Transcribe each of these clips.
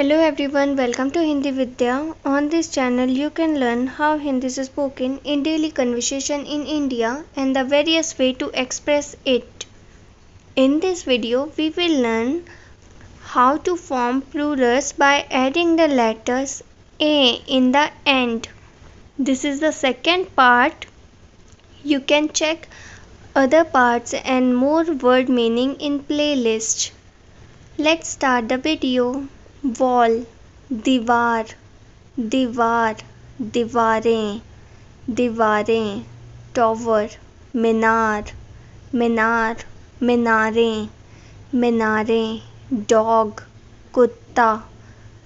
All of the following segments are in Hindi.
Hello everyone, welcome to Hindi Vidya. On this channel you can learn how Hindi is spoken in daily conversation in India and the various way to express it. In this video we will learn how to form plurals by adding the letters A in the end. This is the second part. You can check other parts and more word meaning in playlist. Let's start the video. Wall, दीवार, दीवार, दीवारें, दीवारें. Tower, मीनार, मीनार, मीनारें, मीनारें. Dog, कुत्ता,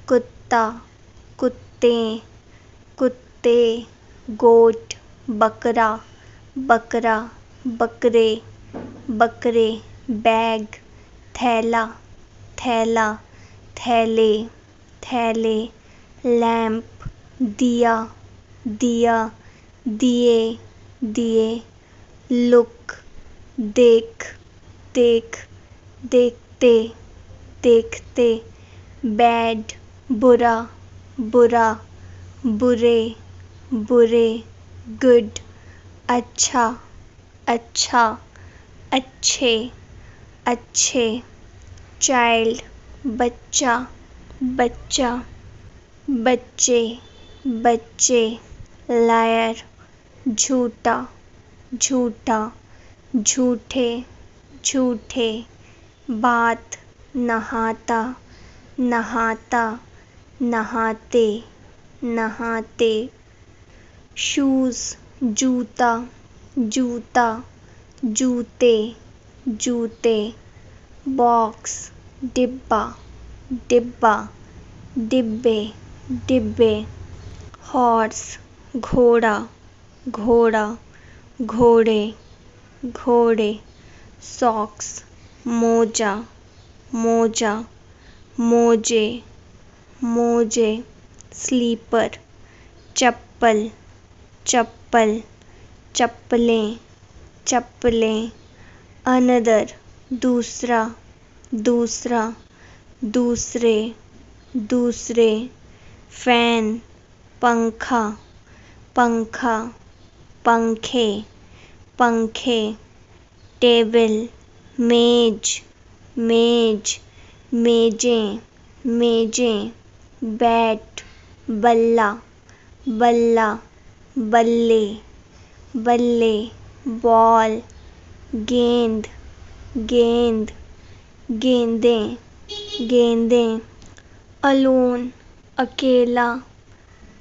कुत्ता, कुत्ते, कुत्ते. Goat, बकरा, बकरा, बकरे, बकरे. Bag, थैला, थैला, थैले, थैले. लैंप, दिया, दिया, दिए, दिए. लुक, देख, देख, देखते, देखते. बैड, बुरा, बुरा, बुरे, बुरे. गुड, अच्छा, अच्छा, अच्छे, अच्छे. चाइल्ड, बच्चा, बच्चा, बच्चे, बच्चे. लायर, झूठा, झूठा, झूठे, झूठे. बात, नहाता, नहाता, नहाते, नहाते. शूज, जूता, जूता, जूते, जूते. बॉक्स, डिब्बा, डिब्बा, डिब्बे, डिब्बे. हॉर्स, घोड़ा, घोड़ा, घोड़े, घोड़े. सॉक्स, मोजा, मोजा, मोजे, मोजे. स्लीपर, चप्पल, चप्पल, चप्पलें, चप्पलें. अनदर, दूसरा, दूसरा, दूसरे, दूसरे. फैन, पंखा, पंखा, पंखे, पंखे. टेबल, मेज, मेज, मेजें, मेजें. बैट, बल्ला, बल्ला, बल्ले, बल्ले. बॉल, गेंद, गेंद, गेंदें, गेंदें. अलोन, अकेला,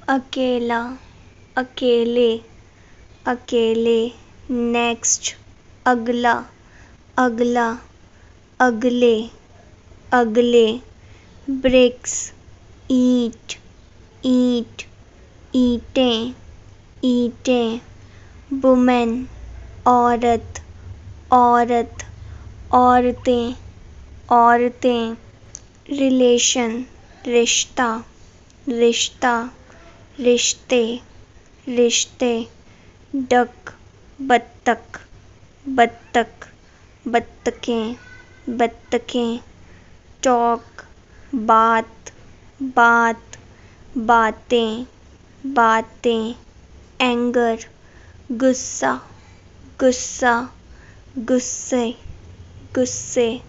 अकेला, अकेले, अकेले. नेक्स्ट, अगला, अगला, अगले, अगले. ब्रिक्स, ईंट, ईंट, ईंटें, ईंटें. वुमेन, औरत, औरत, औरतें, औरतें. रिलेशन, रिश्ता, रिश्ता, रिश्ते, रिश्ते. डक, बत्तख, बत्तख, बत्तखें, बत्तखें. टॉक, बात, बात, बातें, बातें. एंगर, गुस्सा, गुस्सा, गुस्से, गुस्से.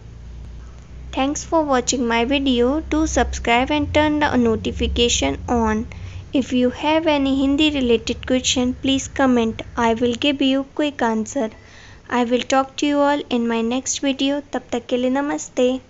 Thanks for watching my video. Do subscribe and turn the notification on. If you have any Hindi related question, please comment. I will give you quick answer. I will talk to you all in my next video. तब तक के लिए नमस्ते.